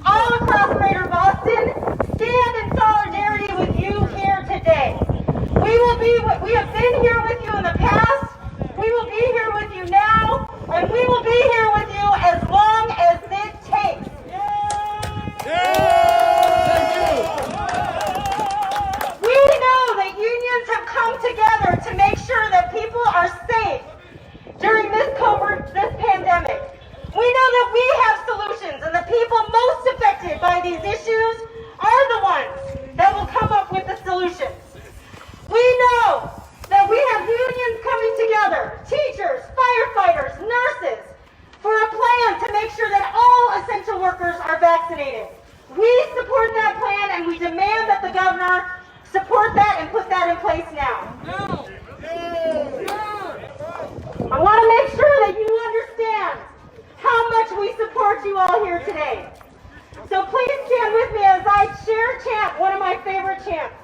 all across Greater Boston, stand in solidarity with you here today. We have been here with you in the past, we will be here with you now, and we will be here with you as long as it takes. We know that unions have come together to make sure that people are safe during this pandemic. We know that we have solutions, and the people most affected by these issues are the ones that will come up with the solutions. We know that we have unions coming together, teachers, firefighters, nurses, for a plan to make sure that all essential workers are vaccinated. We support that plan, and we demand that the governor support that and put that in place now. I want to make sure that you understand how much we support you all here today. So please stand with me as I share a chant, one of my favorite chants.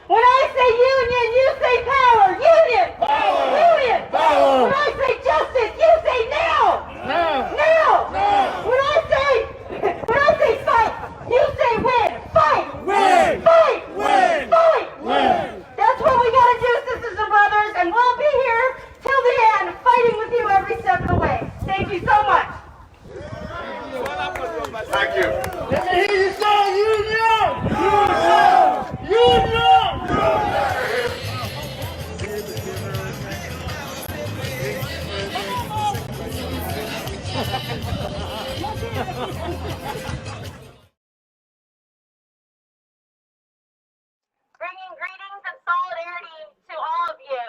When I say union, you say power. Union! Power! Union! Power! When I say justice, you say now! Now! Now! Now! When I say fight, you say win! Fight! Win! Fight! Win! Fight! Win! That's what we gotta do, sisters and brothers, and we'll be here till the end, fighting with you every step of the way. Thank you so much. Thank you. Let me hear you say union! Union! Union! Bringing greetings and solidarity to all of you.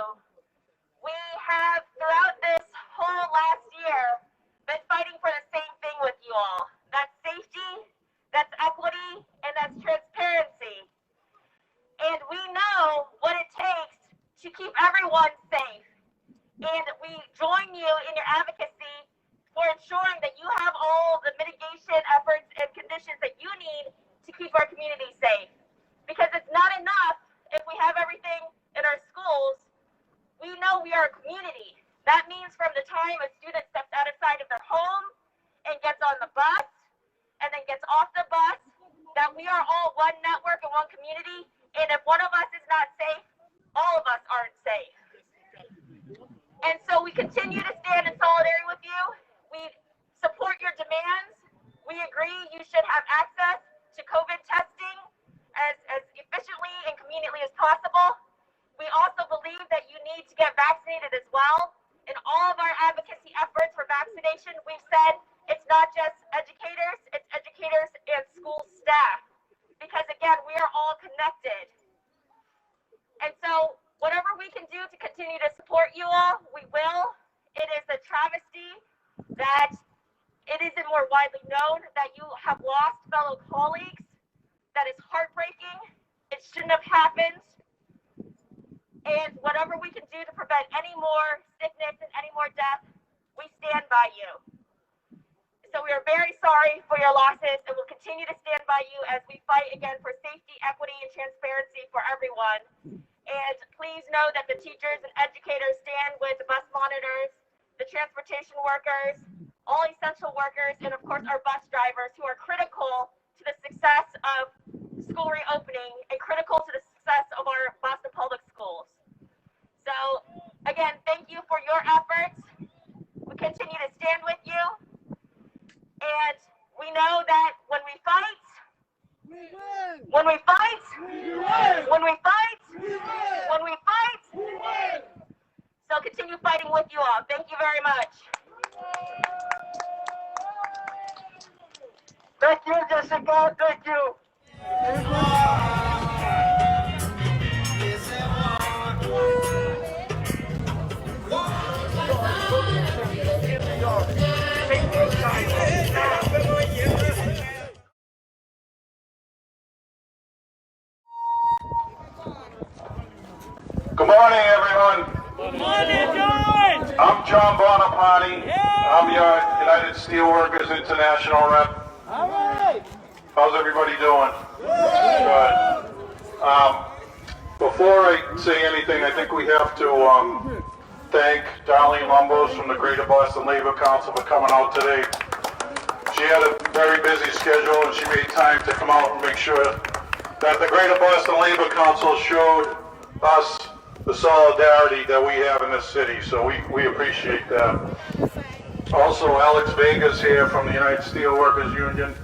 We have, throughout this whole last year, been fighting for the same thing with you all. That's safety, that's equity, and that's transparency. And we know what it takes to keep everyone safe. And we join you in your advocacy for ensuring that you have all the mitigation efforts and conditions that you need to keep our community safe. Because it's not enough if we have everything in our schools. We know we are a community. That means from the time a student steps outside of their home and gets on the bus and then gets off the bus, that we are all one network and one community. And if one of us is not safe, all of us aren't safe. And so we continue to stand in solidarity with you. We support your demands. We agree you should have access to COVID testing as efficiently and conveniently as possible. We also believe that you need to get vaccinated as well. In all of our advocacy efforts for vaccination, we've said it's not just educators, it's educators and school staff. Because again, we are all connected. And so whatever we can do to continue to support you all, we will. It is a travesty that it isn't more widely known that you have lost fellow colleagues. That is heartbreaking. It shouldn't have happened. And whatever we can do to prevent any more sickness and any more death, we stand by you. So we are very sorry for your losses, and we'll continue to stand by you as we fight again for safety, equity, and transparency for everyone. And please know that the teachers and educators stand with the bus monitors, the transportation workers, all essential workers, and of course our bus drivers who are critical to the success of school reopening and critical to the success of our Boston Public Schools. So again, thank you for your efforts. We continue to stand with you. And we know that when we fight, we win. When we fight, we win. When we fight, we win. When we fight, we win. So continue fighting with you all. Thank you very much. Thank you, Jessica. Thank you. Good morning, everyone. Good morning, George. I'm John Buonopane. I'm your United Steelworkers International rep. All right. How's everybody doing? Good. Before I say anything, I think we have to thank Darlene Lombos from the Greater Boston Labor Council for coming out today. She had a very busy schedule and she made time to come out and make sure that the Greater Boston Labor Council showed us the solidarity that we have in this city, so we appreciate that. Also, Alex Vega's here from the United Steelworkers Union.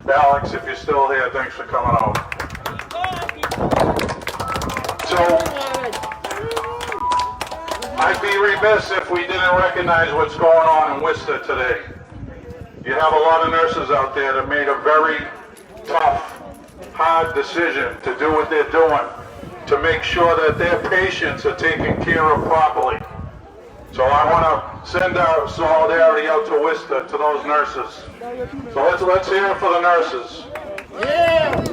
Alex, if you're still here, thanks for coming out. So, I'd be remiss if we didn't recognize what's going on in Worcester today. You have a lot of nurses out there that made a very tough, hard decision to do what they're doing, to make sure that their patients are taken care of properly. So I want to send our solidarity out to Worcester, to those nurses. So let's hear it for the nurses. Yeah!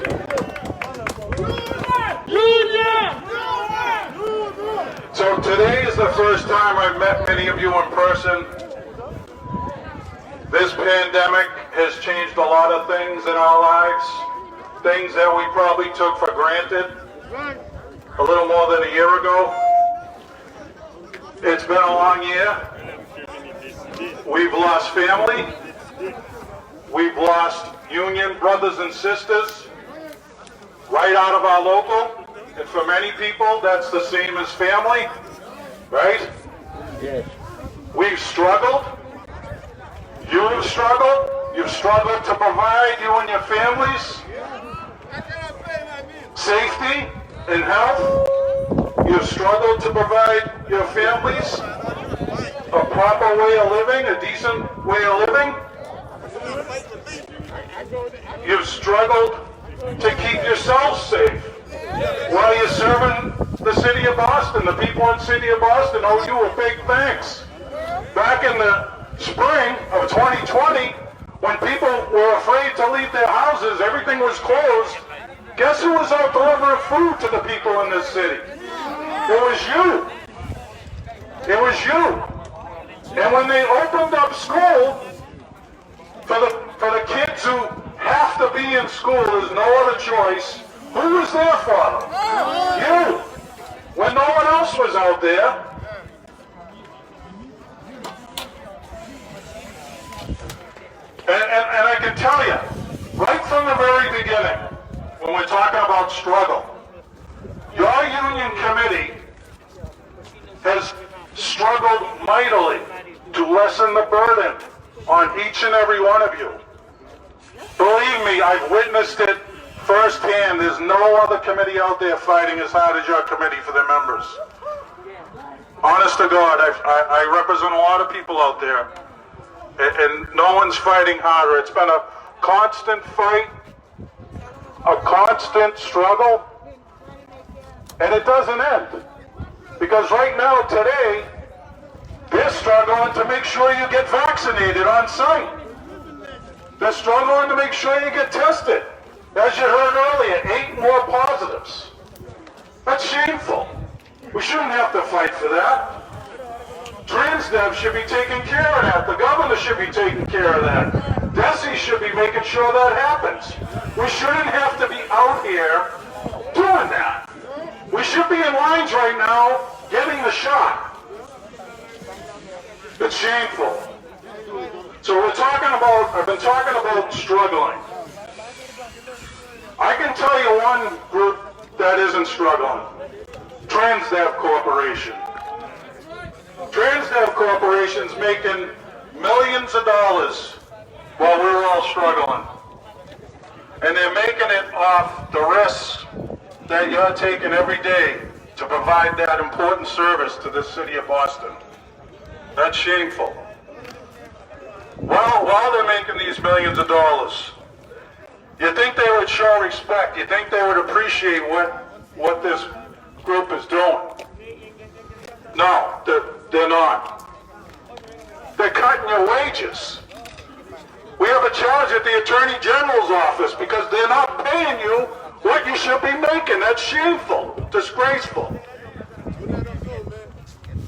So today is the first time I've met many of you in person. This pandemic has changed a lot of things in our lives, things that we probably took for granted a little more than a year ago. It's been a long year. We've lost family. We've lost union brothers and sisters right out of our local. And for many people, that's the same as family, right? Yes. We've struggled. You've struggled. You've struggled to provide you and your families safety and health. You've struggled to provide your families a proper way of living, a decent way of living. You've struggled to keep yourself safe while you're serving the city of Boston. The people in the city of Boston owe you a big thanks. Back in the spring of 2020, when people were afraid to leave their houses, everything was closed. Guess who was out delivering food to the people in this city? It was you. It was you. And when they opened up school for the kids who have to be in school, there's no other choice. Who was there for them? You. When no one else was out there. And I can tell you, right from the very beginning, when we're talking about struggle, your union committee has struggled mightily to lessen the burden on each and every one of you. Believe me, I've witnessed it firsthand. There's no other committee out there fighting as hard as your committee for their members. Honest to God, I represent a lot of people out there, and no one's fighting harder. It's been a constant fight, a constant struggle, and it doesn't end. Because right now, today, they're struggling to make sure you get vaccinated on site. They're struggling to make sure you get tested. As you heard earlier, 8 more positives. That's shameful. We shouldn't have to fight for that. Transdev should be taking care of that. The governor should be taking care of that. DESE should be making sure that happens. We shouldn't have to be out here doing that. We should be in lines right now getting the shot. It's shameful. So I've been talking about struggling. I can tell you one group that isn't struggling. Transdev Corporation. Transdev Corporation's making millions of dollars while we're all struggling. And they're making it off the risks that you're taking every day to provide that important service to the city of Boston. That's shameful. While they're making these millions of dollars, you think they would show respect. You think they would appreciate what this group is doing. No, they're not. They're cutting your wages. We have a charge at the Attorney General's office because they're not paying you what you should be making. That's shameful, disgraceful.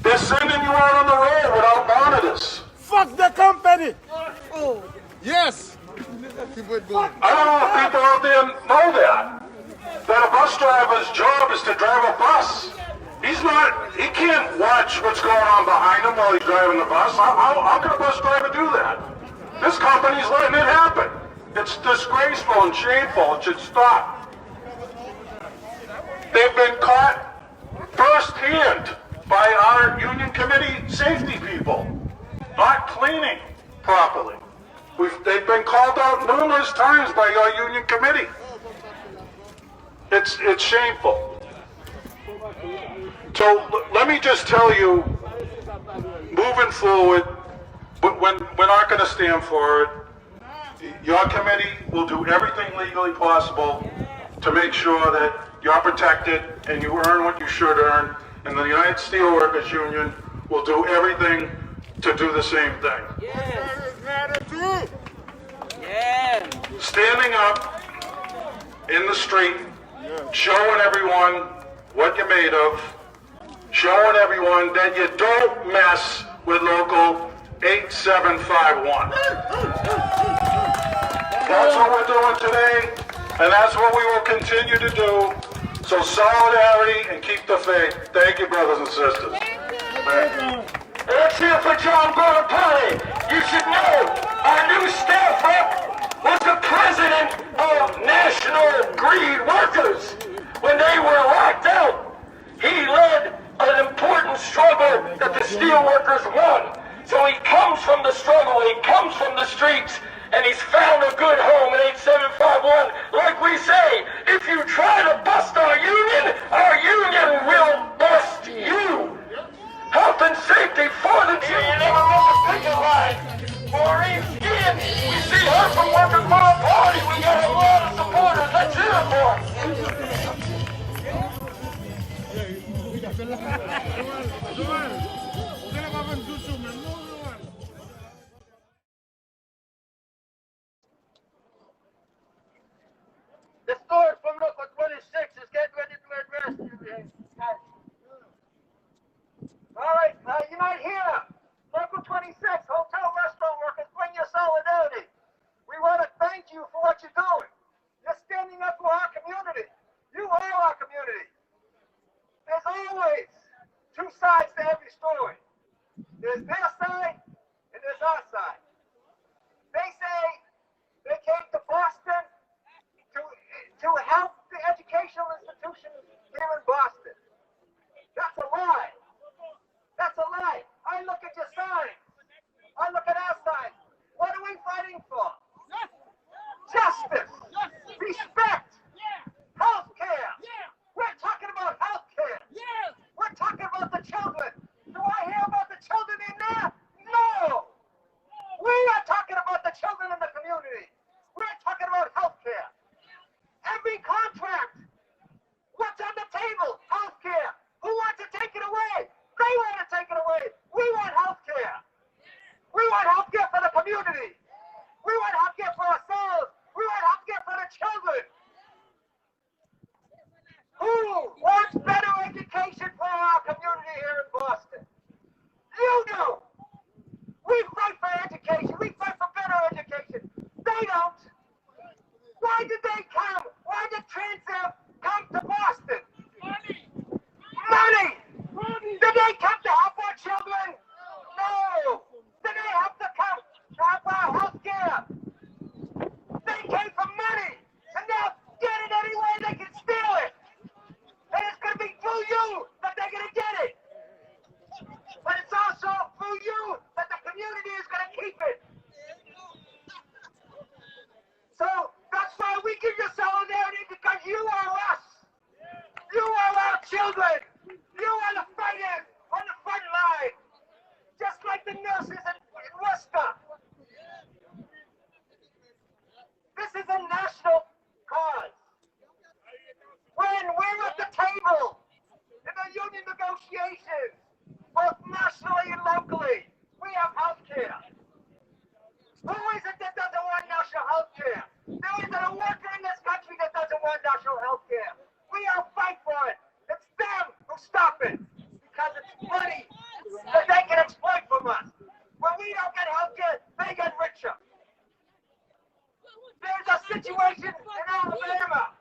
They're sending you out on the road without monitors. Fuck the company! Oh, yes! I don't know if people out there know that a bus driver's job is to drive a bus. He can't watch what's going on behind him while he's driving the bus. How can a bus driver do that? This company's letting it happen. It's disgraceful and shameful. It should stop. They've been caught firsthand by our union committee safety people not cleaning properly. They've been called out numerous times by our union committee. It's shameful. So let me just tell you, moving forward, we're not going to stand for it. Your committee will do everything legally possible to make sure that you're protected and you earn what you should earn. And the United Steelworkers Union will do everything to do the same thing. Yes. Yeah. Standing up in the street, showing everyone what you're made of, showing everyone that you don't mess with local 8751. That's what we're doing today, and that's what we will continue to do. So solidarity and keep the faith. Thank you, brothers and sisters. Let's hear for John Buonopane. You should know our new staff rep was the president of National Greed Workers. When they were locked out, he led an important struggle that the Steelworkers won. So he comes from the struggle, he comes from the streets, and he's found a good home in 8751. Like we say, if you try to bust our union will bust you. Health and safety for the union. Never met the Picketline. Maureen Skin, we see her from Workers' Buonopane. We got a lot of supporters. Let's hear it for her. The steward from Local 26 is getting ready to address you. All right, you might hear Local 26, hotel restaurant workers, bring your solidarity. We want to thank you for what you're doing. You're standing up for our community. You are our community. There's always two sides to every story. There's their side and there's our side. They say they came to Boston to help the educational institutions here in Boston. That's a lie. That's a lie. I look at your signs. I look at our signs. What are we fighting for? Justice. Respect. Health care. We're talking about health care. We're talking about the children. Do I hear about the children in there? No. We are talking about the children in the community. We're talking about health care. Every contract. What's on the table? Health care. Who wants to take it away? They want to take it away. We want health care. We want health care for the community. We want health care for ourselves. We want health care for the children. Who wants better education for our community here in Boston? You do. We fight for education. We fight for better education. They don't. Why did they come? Why did Transit come to Boston? Money! Did they come to help our children? No! Did they have to come to help our health care? They came for money! And now get it any way they can steal it! And it's going to be through you that they're going to get it! But it's also through you that the community is going to keep it! So that's why we give you solidarity, because you are us! You are our children! You are the fighters on the front line, just like the nurses in Worcester. This is a national cause. When we're at the table in the union negotiations, both nationally and locally, we have health care. Who is it that doesn't want national health care? There isn't a worker in this country that doesn't want national health care. We all fight for it. It's them who stop it, because it's money that they can exploit from us. When we don't get health care, they get richer. There's a situation in Alabama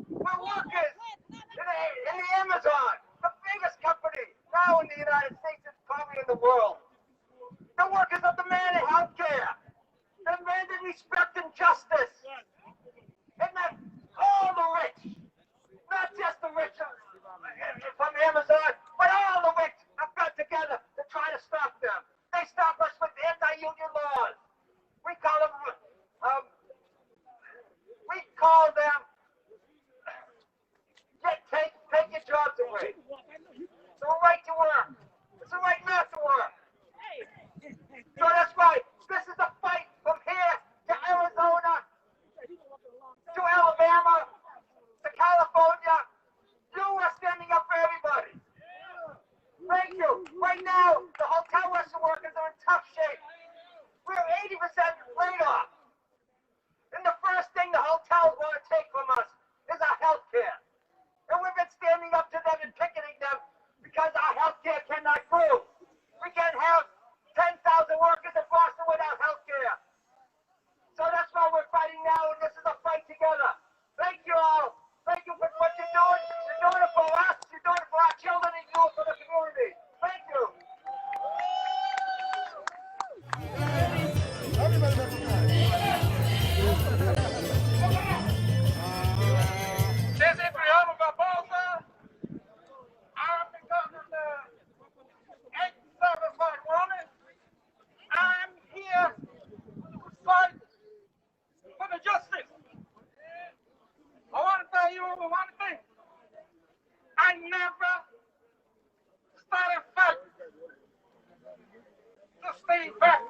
where workers in the Amazon, the biggest company now in the United States, it's probably in the world. The workers are demanding health care. They respect and justice. And that all the rich, not just the rich from Amazon, but all the rich have got together to try to stop them. They stop us with anti-union laws. We call them take your jobs away. It's a right to work. It's a right not to work. So that's right. This is a fight from here to Arizona, to Alabama, to California. You are standing up for everybody. Thank you. Right now, the hotel restaurant workers are in tough shape. We're 80% laid off. And the first thing the hotels want to take from us is our health care. And we've been standing up to them and picketing them because our health care cannot grow. We can't have 10,000 workers in Boston without health care. So that's why we're fighting now, and this is a fight together. Thank you all. Thank you for what you're doing. You're doing it for us. You're doing it for our children and youth, for the community. Thank you. This is Adriano Barbosa. I'm becoming the 875 woman. I'm here to fight for the justice. I want to tell you one thing. I never started fighting to stay back.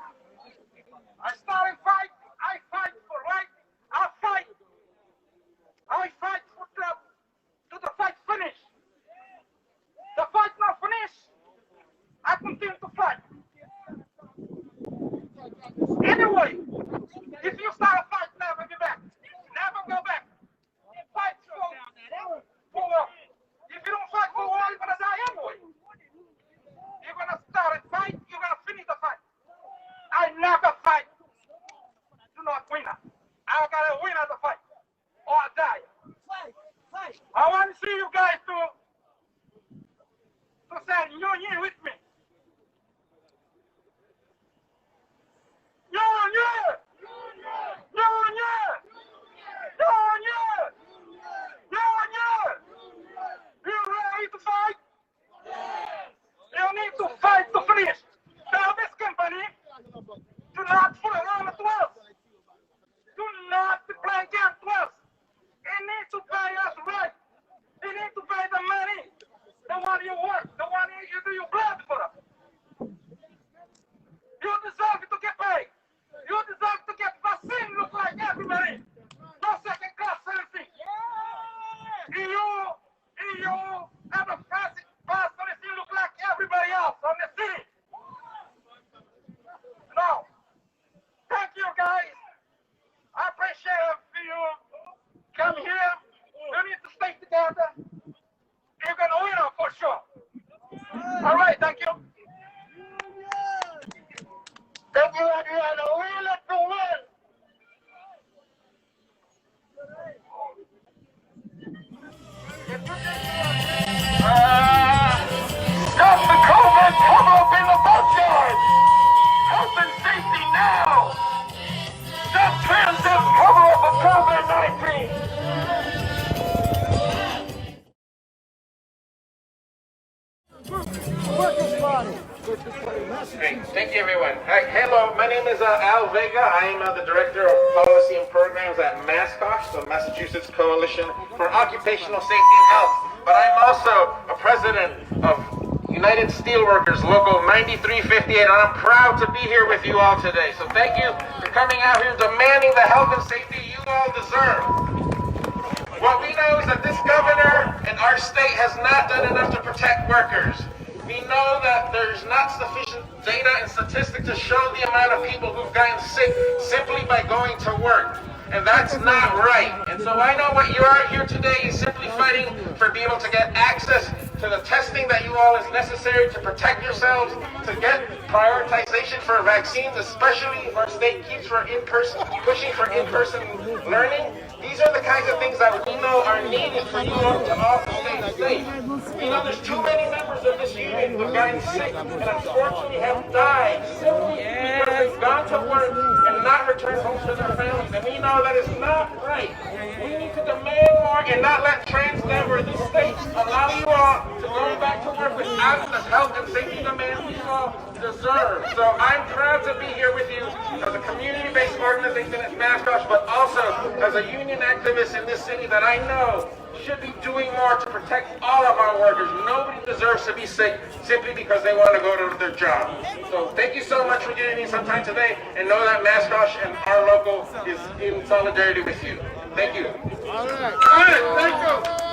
I started fight. I fight for right. I fight for till the fight finish. The fight not finished. I continue to fight. Anyway, if you start a fight, never be back. Never go back. Fight for war. If you don't fight for war, you're gonna die anyway. You're gonna start a fight, you're gonna finish the fight. I never fight to not win. I gotta win at the fight, or I die. I want to see you guys to say union with me. Union! Union! Union! Union! You ready to fight? You need to fight to finish. Tell this company to not fool around with us. Do not play games with us. They need to pay us right. They need to pay the money. The money you work, the money you do your blood for. You deserve to get paid. You deserve to get vaccine look like everybody. No second class citizen. You have a plastic passport if you look like everybody else on the city. No. Thank you guys. I appreciate it for you. Come here. You need to stay together. You're gonna win it for sure. All right, thank you. Thank you, Adriano. Win it to win. Stop the COVID! Cover up in the backyard! Health and safety now! Stop trying to cover up a COVID-19! Great. Thank you, everyone. Hi, hello, my name is Al Vega. I am the Director of Policy and Programs at MASCOSH, the Massachusetts Coalition for Occupational Safety and Health. But I'm also a president of United Steelworkers, Local 9358, and I'm proud to be here with you all today. So thank you for coming out here demanding the health and safety you all deserve. What we know is that this governor in our state has not done enough to protect workers. We know that there's not sufficient data and statistics to show the amount of people who've gotten sick simply by going to work. And that's not right. And so I know what you are here today is simply fighting for being able to get access to the testing that you all is necessary to protect yourselves, to get prioritization for vaccines, especially if our state keeps for pushing for in-person learning. These are the kinds of things that we know are needed for you all to stay safe. We know there's too many members of this union who've gotten sick and unfortunately have died simply because they've gone to work and not return home to their families. And we know that is not right. We need to demand more and not let transgender the state allow you all to go back to work without the health and safety demands you all deserve. So I'm proud to be here with you as a community-based organization as Mascosh, but also as a union activist in this city that I know should be doing more to protect all of our workers. Nobody deserves to be sick simply because they want to go to their job. So thank you so much for giving me some time today, and know that Mascosh and our local is in solidarity with you. Thank you. All right, thank you.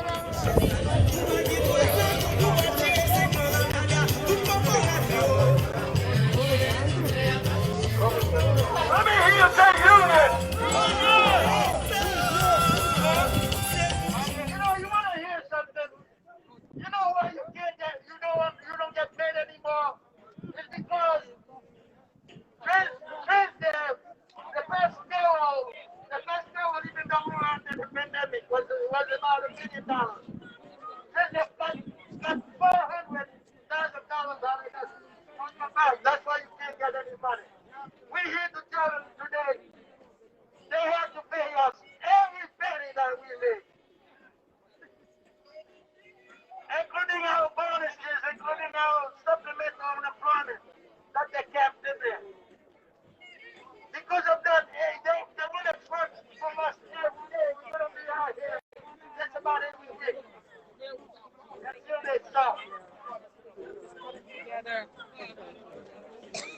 Let me hear you say union. You know, you want to hear something? You know why you can't get, you don't get paid anymore? It's because the best deal even though under the pandemic was about $1 million. That's $400,000 on your back. That's why you can't get any money. We're here to tell them today they have to pay us every penny that we make, including our bonuses, including our supplemental unemployment that they kept in there. Because of that, they want to work from us every day. We're going to be out here just about every week until they stop.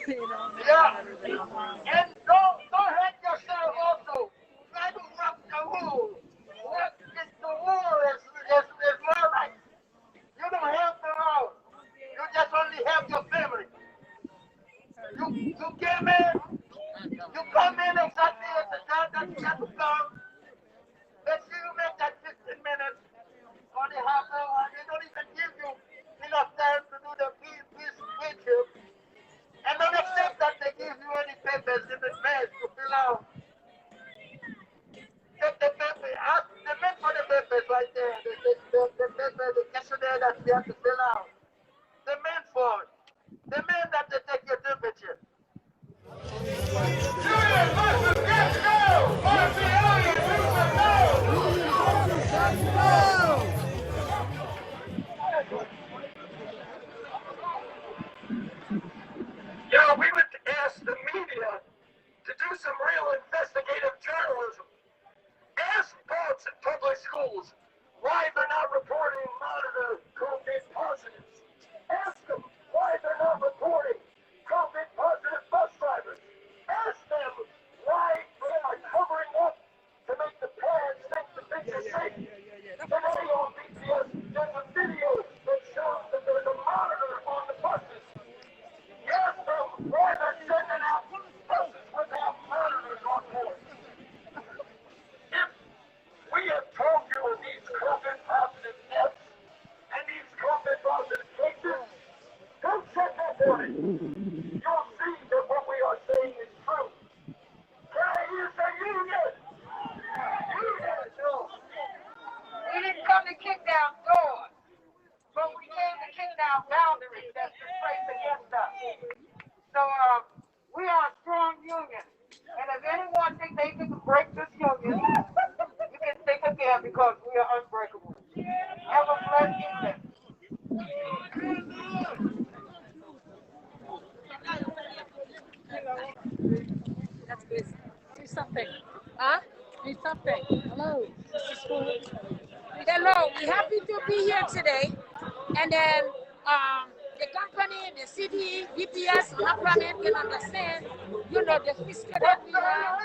Yeah, and don't hurt yourself also. Try to rock the wool. What is the wool is more like you don't help them out. You just only help your family. You came in, you come in exactly at the time that you have to come. Let's see you make that 15 minutes, only half hour. They don't even give you enough time to do the peace with. And don't accept that they give you any papers in advance to fill out. Take the paper, ask the men for the papers right there. The paper, the questionnaire that you have to fill out. The men for it. The men that they take your temperature. Union versus get go! Yeah, we would ask the media to do some real investigative journalism. Ask adults in public schools why they're not reporting monitor COVID positives. Ask them why they're not reporting COVID positive bus drivers. Ask them why they are covering up to make the parents think the kids are safe. Today on BTS, there's a video that shows that there's a monitor on the buses. Ask them why they're sending out buses without monitors on board. If we have told you of these COVID positive deaths and these COVID positive cases, don't check up on it. You'll see that what we are saying is true. Can I hear the union? Union! We didn't come to kick down doors, but we came to kick down boundaries that's been placed against us. So we are a strong union. And if anyone thinks they can break this union, you can think again because we are unbreakable. Have a blessed evening. That's good. Do something. Huh? Do something. Hello. Hello. We're happy to be here today. And then the company, the city, BPS, Occupational can understand, the fiscal that we have.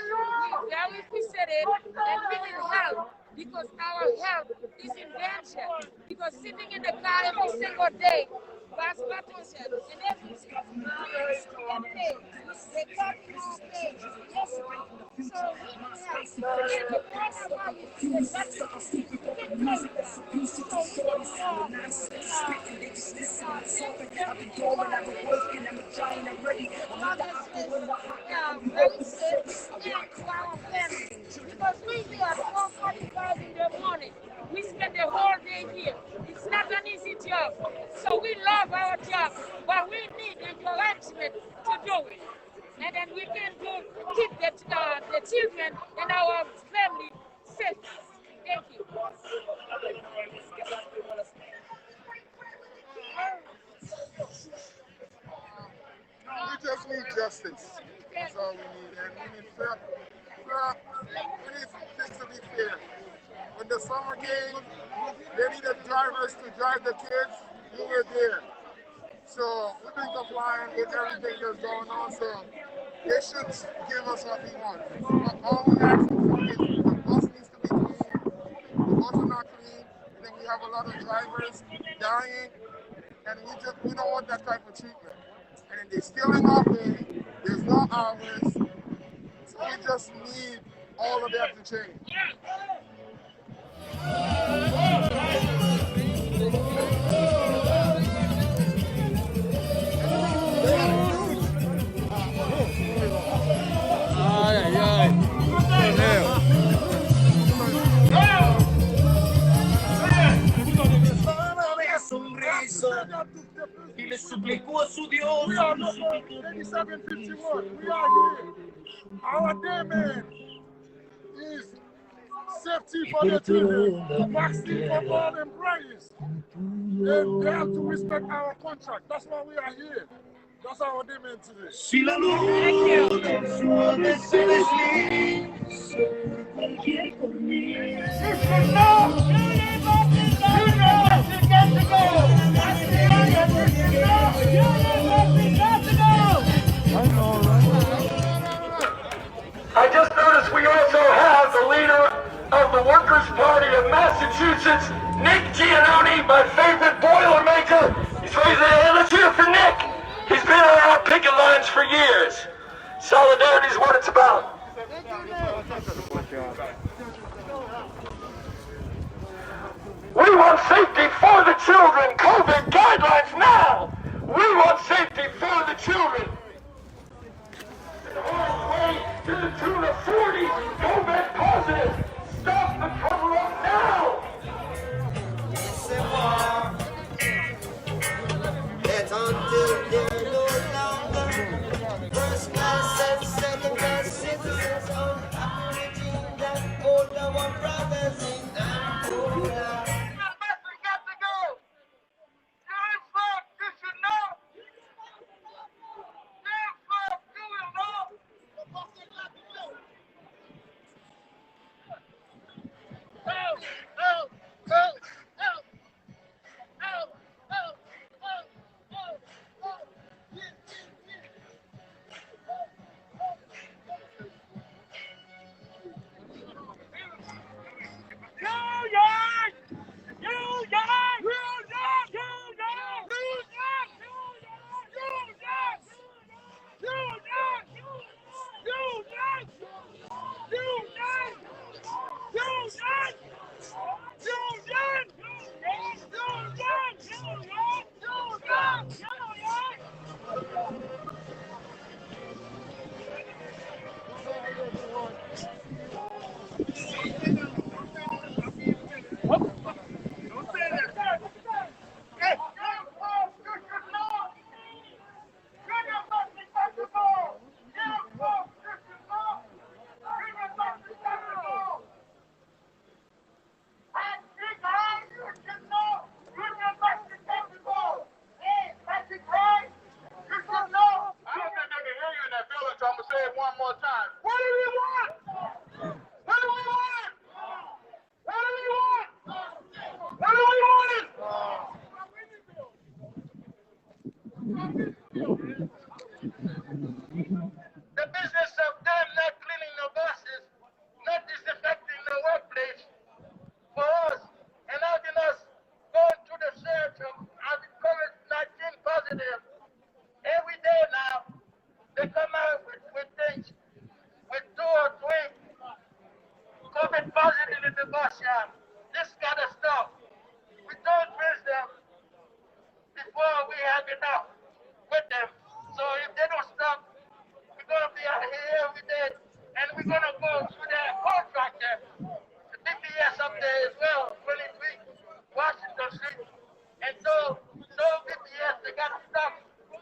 We're very fiscated and we need help because our help is in danger. Because sitting in the car every single day, Bas Batosel, and everything, they cut our pay yesterday. So we have the price of our because we are 4:45 in the morning. We spend the whole day here. It's not an easy job. So we love our job, but we need encouragement to do it. and then we can keep the children and our family safe. Thank you. We just need justice. That's all we need. And we need we need things to be fair. When the summer came, they needed drivers to drive the kids. We were there. So we've been complying with everything that's going on. So they should give us what we want. All we ask for is the bus needs to be clean. The bus are not clean. And then we have a lot of drivers dying. And we don't want that type of treatment. And then they're stealing our pay. There's no hours. So we just need all of that to change. Y le suplicó a su Dios. 8751, we are here. Our demand is safety for the children, vaccine for all employees. And they have to respect our contract. That's why we are here. That's our demand today. Si la luz suave se desliza cualquier comida. I just noticed we also have the leader of the Workers' Party of Massachusetts, Nick Giannone, my favorite Boilermaker. He's raising a hand. Let's hear it for Nick. He's been on our picket lines for years. Solidarity is what it's about. We want safety for the children. COVID guidelines now. We want safety for the children. The way to the tune of 40 COVID positive. Stop the cover-up now. That's until they're no longer first class and second class citizens on operating that older one brothers in Angola.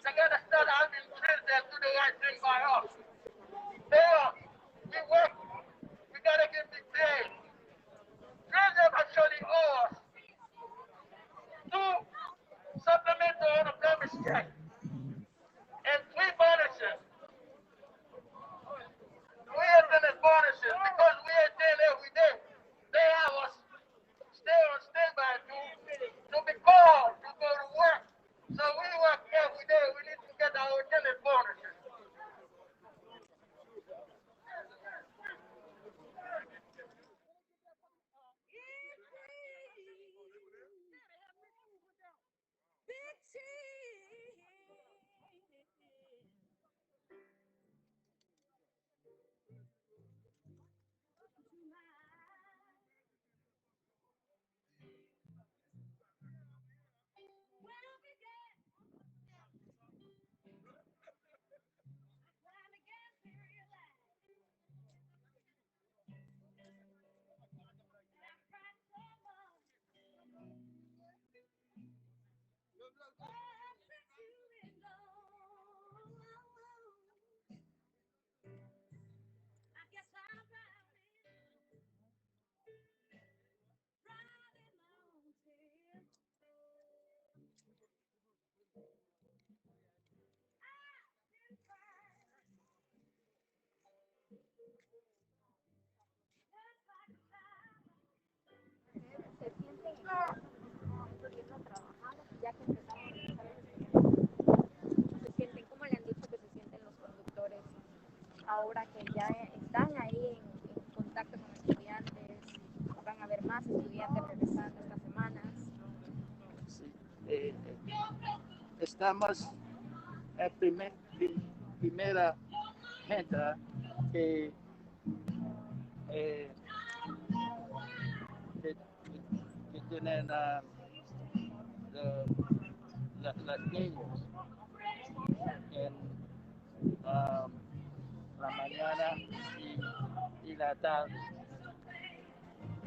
They gotta start out in prison and do the right thing by us. just because we ain't there every day, they have us stay on standby to be called to go to work. So we work every day. We need to get our daily bonuses. Ya que empezaron se sienten, ¿cómo le han dicho que se sienten los conductores ahora que ya están ahí en contacto con estudiantes? Van a haber más estudiantes regresando estas semanas. Sí, estamos en primera gente que, eh, que tienen las niños en la mañana y la tarde.